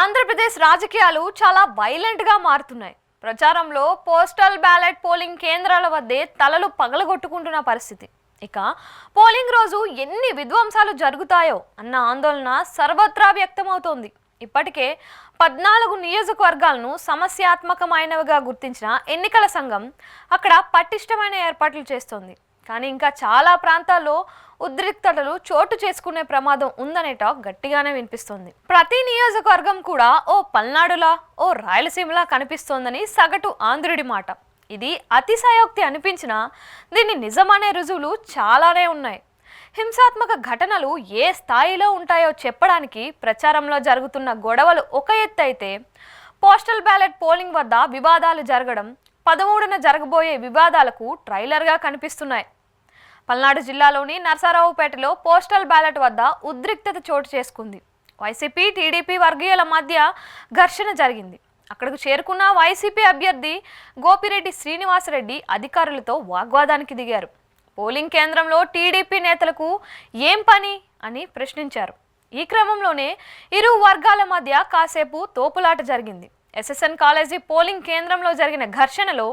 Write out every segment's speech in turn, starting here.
ఆంధ్రప్రదేశ్ రాజకీయాలు చాలా వైలెంట్ గా మారుతున్నాయి. ప్రచారంలో పోస్టల్ బ్యాలెట్ పోలింగ్ కేంద్రాల వద్దే తలలు పగలగొట్టుకుంటున్న పరిస్థితి. ఇక పోలింగ్ రోజు ఎన్ని విధ్వంసాలు జరుగుతాయో అన్న ఆందోళన సర్వత్రా వ్యక్తమవుతోంది. ఇప్పటికే 14 నియోజకవర్గాలను సమస్యాత్మకమైనవిగా గుర్తించిన ఎన్నికల సంఘం అక్కడ పటిష్టమైన ఏర్పాట్లు చేస్తోంది. కానీ ఇంకా చాలా ప్రాంతాల్లో ఉద్రిక్తతలు చోటు చేసుకునే ప్రమాదం ఉందనే టాక్ గట్టిగానే వినిపిస్తోంది. ప్రతి నియోజకవర్గం కూడా ఓ పల్నాడులా ఓ రాయలసీమలా కనిపిస్తోందని సగటు ఆంధ్రుడి మాట. ఇది అతిశయోక్తి అనిపించినా దీన్ని నిజమనే రుజువులు చాలానే ఉన్నాయి. హింసాత్మక ఘటనలు ఏ స్థాయిలో ఉంటాయో చెప్పడానికి ప్రచారంలో జరుగుతున్న గొడవలు ఒక ఎత్తు అయితే, పోస్టల్ బ్యాలెట్ పోలింగ్ వద్ద వివాదాలు జరగడం 13న జరగబోయే వివాదాలకు ట్రైలర్గా కనిపిస్తున్నాయి. పల్నాడు జిల్లాలోని నరసరావుపేటలో పోస్టల్ బ్యాలెట్ వద్ద ఉద్రిక్తత చోటు చేసుకుంది. వైసీపీ టీడీపీ వర్గీయుల మధ్య ఘర్షణ జరిగింది. అక్కడకు చేరుకున్న వైసీపీ అభ్యర్థి గోపిరెడ్డి శ్రీనివాసరెడ్డి అధికారులతో వాగ్వాదానికి దిగారు. పోలింగ్ కేంద్రంలో టీడీపీ నేతలకు ఏం పని అని ప్రశ్నించారు. ఈ క్రమంలోనే ఇరు వర్గాల మధ్య కాసేపు తోపులాట జరిగింది. ఎస్ఎస్ఎన్ కాలేజీ పోలింగ్ కేంద్రంలో జరిగిన ఘర్షణలో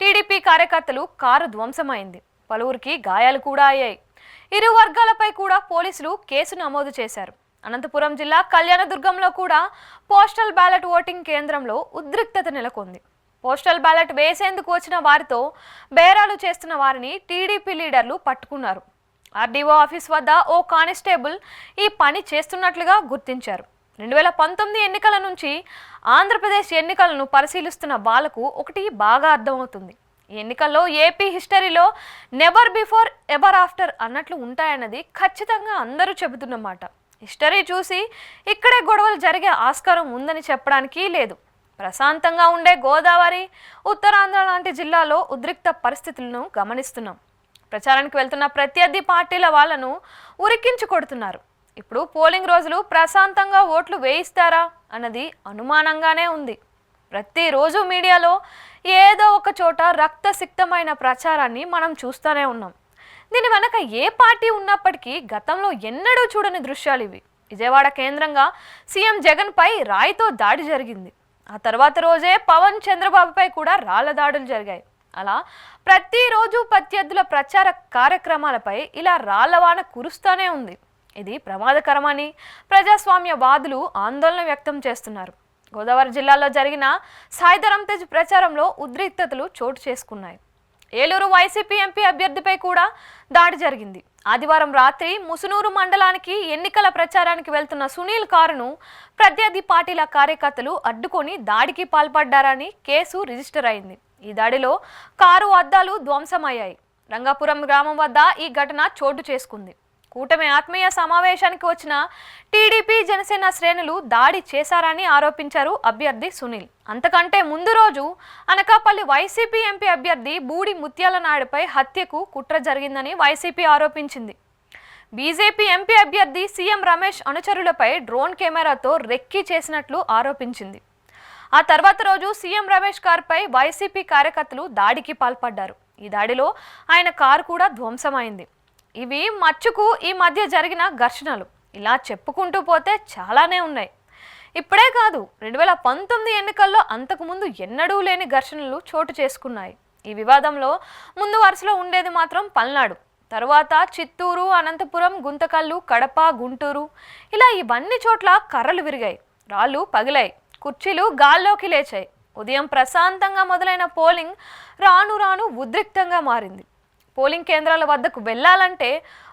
టీడీపీ కార్యకర్తలు కారు ధ్వంసమైంది. పలువురికి గాయాలు కూడా అయ్యాయి. ఇరు వర్గాలపై కూడా పోలీసులు కేసు నమోదు చేశారు. అనంతపురం జిల్లా కళ్యాణదుర్గంలో కూడా పోస్టల్ బ్యాలెట్ ఓటింగ్ కేంద్రంలో ఉద్రిక్తత నెలకొంది. పోస్టల్ బ్యాలెట్ వేసేందుకు వచ్చిన వారితో బేరాలు చేస్తున్న వారిని టీడీపీ లీడర్లు పట్టుకున్నారు. ఆర్డీఓ ఆఫీస్ వద్ద ఓ కానిస్టేబుల్ ఈ పని చేస్తున్నట్లుగా గుర్తించారు. 2019 ఎన్నికల నుంచి ఆంధ్రప్రదేశ్ ఎన్నికలను పరిశీలిస్తున్న వాళ్లకు ఒకటి బాగా అర్థమవుతుంది. ఈ ఎన్నికల్లో ఏపీ హిస్టరీలో నెవర్ బిఫోర్ ఎవర్ ఆఫ్టర్ అన్నట్లు ఉంటాయన్నది ఖచ్చితంగా అందరూ చెబుతున్నమాట. హిస్టరీ చూసి ఇక్కడే గొడవలు జరిగే ఆస్కారం ఉందని చెప్పడానికి లేదు. ప్రశాంతంగా ఉండే గోదావరి, ఉత్తరాంధ్ర లాంటి జిల్లాలో ఉద్రిక్త పరిస్థితులను గమనిస్తున్నాం. ప్రచారానికి వెళ్తున్న ప్రత్యర్థి పార్టీల వాళ్లను ఉరికించి కొడుతున్నారు. ఇప్పుడు పోలింగ్ రోజులు ప్రశాంతంగా ఓట్లు వేయిస్తారా అన్నది అనుమానంగానే ఉంది. ప్రతిరోజు మీడియాలో ఏదో ఒక చోట రక్తసిక్తమైన ప్రచారాన్ని మనం చూస్తూనే ఉన్నాం. దీని వెనక ఏ పార్టీ ఉన్నప్పటికీ గతంలో ఎన్నడూ చూడని దృశ్యాలు ఇవి. విజయవాడ కేంద్రంగా సీఎం జగన్ పై రాయితో దాడి జరిగింది. ఆ తర్వాత రోజే పవన్ చంద్రబాబుపై కూడా రాళ్ల దాడులు జరిగాయి. అలా ప్రతిరోజు ప్రత్యర్థుల ప్రచార కార్యక్రమాలపై ఇలా రాళ్లవాన కురుస్తూనే ఉంది. ఇది ప్రమాదకరమని ప్రజాస్వామ్యవాదులు ఆందోళన వ్యక్తం చేస్తున్నారు. గోదావరి జిల్లాలో జరిగిన సాయిధరం తేజ్ ప్రచారంలో ఉద్రిక్తతలు చోటు చేసుకున్నాయి. ఏలూరు వైసీపీ ఎంపీ అభ్యర్థిపై కూడా దాడి జరిగింది. ఆదివారం రాత్రి ముసునూరు మండలానికి ఎన్నికల ప్రచారానికి వెళ్తున్న సునీల్ కారును ప్రత్యర్థి పార్టీల కార్యకర్తలు అడ్డుకొని దాడికి పాల్పడ్డారని కేసు రిజిస్టర్ అయింది. ఈ దాడిలో కారు అద్దాలు ధ్వంసమయ్యాయి. రంగాపురం గ్రామం వద్ద ఈ ఘటన చోటు చేసుకుంది. కూటమి ఆత్మీయ సమావేశానికి వచ్చిన టీడీపీ జనసేన శ్రేణులు దాడి చేశారని ఆరోపించారు అభ్యర్థి సునీల్. అంతకంటే ముందు రోజు అనకాపల్లి వైసీపీ ఎంపీ అభ్యర్థి బూడి ముత్యాల నాయుడుపై హత్యకు కుట్ర జరిగిందని వైసీపీ ఆరోపించింది. బీజేపీ ఎంపీ అభ్యర్థి సీఎం రమేష్ అనుచరులపై డ్రోన్ కెమెరాతో రెక్కీ చేసినట్లు ఆరోపించింది. ఆ తర్వాత రోజు సీఎం రమేష్ కారుపై వైసీపీ కార్యకర్తలు దాడికి పాల్పడ్డారు. ఈ దాడిలో ఆయన కారు కూడా ధ్వంసమైంది. ఇవి మచ్చుకు ఈ మధ్య జరిగిన ఘర్షణలు. ఇలా చెప్పుకుంటూ పోతే చాలానే ఉన్నాయి. ఇప్పుడే కాదు, 2019 ఎన్నికల్లో అంతకుముందు ఎన్నడూ లేని ఘర్షణలు చోటు చేసుకున్నాయి. ఈ వివాదంలో ముందు వరుసలో ఉండేది మాత్రం పల్నాడు. తరువాత చిత్తూరు, అనంతపురం, గుంతకల్లు, కడప, గుంటూరు, ఇలా ఇవన్నీ చోట్ల కర్రలు విరిగాయి, రాళ్ళు పగిలాయి, కుర్చీలు గాల్లోకి లేచాయి. ఉదయం ప్రశాంతంగా మొదలైన పోలింగ్ రాను రాను ఉద్రిక్తంగా మారింది. పోలింగ్ కేంద్రాల వద్దకు వెళ్లాలంటే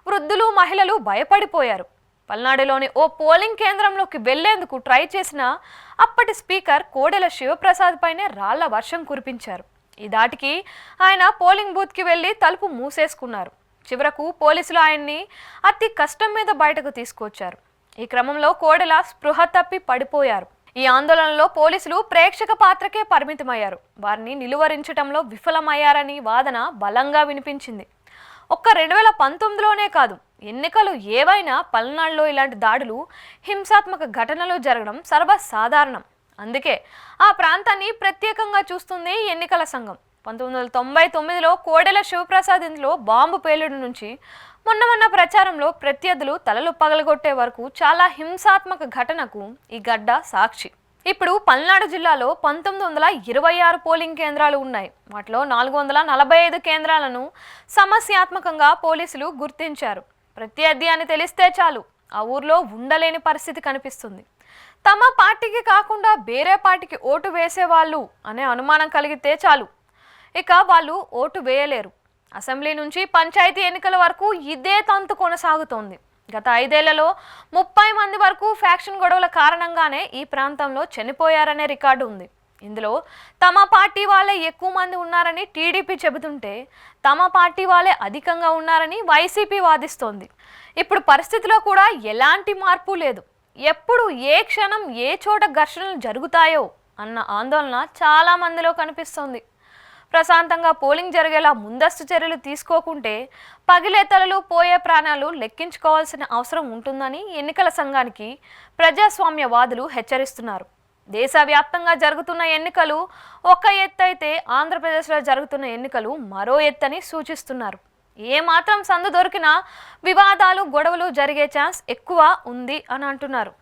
వృద్ధులు, మహిళలు భయపడిపోయారు. పల్నాడులోని ఓ పోలింగ్ కేంద్రంలోకి వెళ్లేందుకు ట్రై చేసిన అప్పటి స్పీకర్ కోడెల శివప్రసాద్ పైనే రాళ్ల వర్షం కురిపించారు. ఈ దాటికి ఆయన పోలింగ్ బూత్కి వెళ్లి తలుపు మూసేసుకున్నారు. చివరకు పోలీసులు ఆయన్ని అతి కష్టం మీద బయటకు తీసుకొచ్చారు. ఈ క్రమంలో కోడెల స్పృహ తప్పి పడిపోయారు. ఈ ఆందోళనలో పోలీసులు ప్రేక్షక పాత్రకే పరిమితమయ్యారు. వారిని నిలువరించడంలో విఫలమయ్యారని వాదన బలంగా వినిపించింది. ఒక్క 2019లోనే కాదు, ఎన్నికలు ఏవైనా పల్నాడులో ఇలాంటి దాడులు, హింసాత్మక ఘటనలు జరగడం సర్వసాధారణం. అందుకే ఆ ప్రాంతాన్ని ప్రత్యేకంగా చూస్తుంది ఎన్నికల సంఘం. 1999లో కోడెల శివప్రసాద్ ఇంట్లో బాంబు పేలుడు నుంచి మొన్న ప్రచారంలో ప్రత్యర్థులు తలలు పగలగొట్టే వరకు చాలా హింసాత్మక ఘటనకు ఈ గడ్డ సాక్షి. ఇప్పుడు పల్నాడు జిల్లాలో 1926 పోలింగ్ కేంద్రాలు ఉన్నాయి. వాటిలో 445 కేంద్రాలను సమస్యాత్మకంగా పోలీసులు గుర్తించారు. ప్రత్యర్థి అని తెలిస్తే చాలు ఆ ఊర్లో ఉండలేని పరిస్థితి కనిపిస్తుంది. తమ పార్టీకి కాకుండా వేరే పార్టీకి ఓటు వేసేవాళ్ళు అనే అనుమానం కలిగితే చాలు ఇక వాళ్ళు ఓటు వేయలేరు. అసెంబ్లీ నుంచి పంచాయతీ ఎన్నికల వరకు ఇదే తంతు కొనసాగుతోంది. గత 5 ఏళ్లలో 30 మంది వరకు ఫ్యాక్షన్ గొడవల కారణంగానే ఈ ప్రాంతంలో చనిపోయారనే రికార్డు ఉంది. ఇందులో తమ పార్టీ వాళ్ళే ఎక్కువ మంది ఉన్నారని టీడీపీ చెబుతుంటే తమ పార్టీ వాళ్ళే అధికంగా ఉన్నారని వైసీపీ వాదిస్తోంది. ఇప్పుడు పరిస్థితిలో కూడా ఎలాంటి మార్పు లేదు. ఎప్పుడు ఏ క్షణం ఏ చోట ఘర్షణలు జరుగుతాయో అన్న ఆందోళన చాలా మందిలో కనిపిస్తోంది. ప్రశాంతంగా పోలింగ్ జరిగేలా ముందస్తు చర్యలు తీసుకోకుంటే పగిలే తలలు పోయే ప్రాణాలు లెక్కించుకోవాల్సిన అవసరం ఉంటుందని ఎన్నికల సంఘానికి ప్రజాస్వామ్యవాదులు హెచ్చరిస్తున్నారు. దేశవ్యాప్తంగా జరుగుతున్న ఎన్నికలు ఒక ఎత్తు అయితే ఆంధ్రప్రదేశ్లో జరుగుతున్న ఎన్నికలు మరో ఎత్తని సూచిస్తున్నారు. ఏ మాత్రం సందు దొరికినా వివాదాలు గొడవలు జరిగే ఛాన్స్ ఎక్కువ ఉంది అని అంటున్నారు.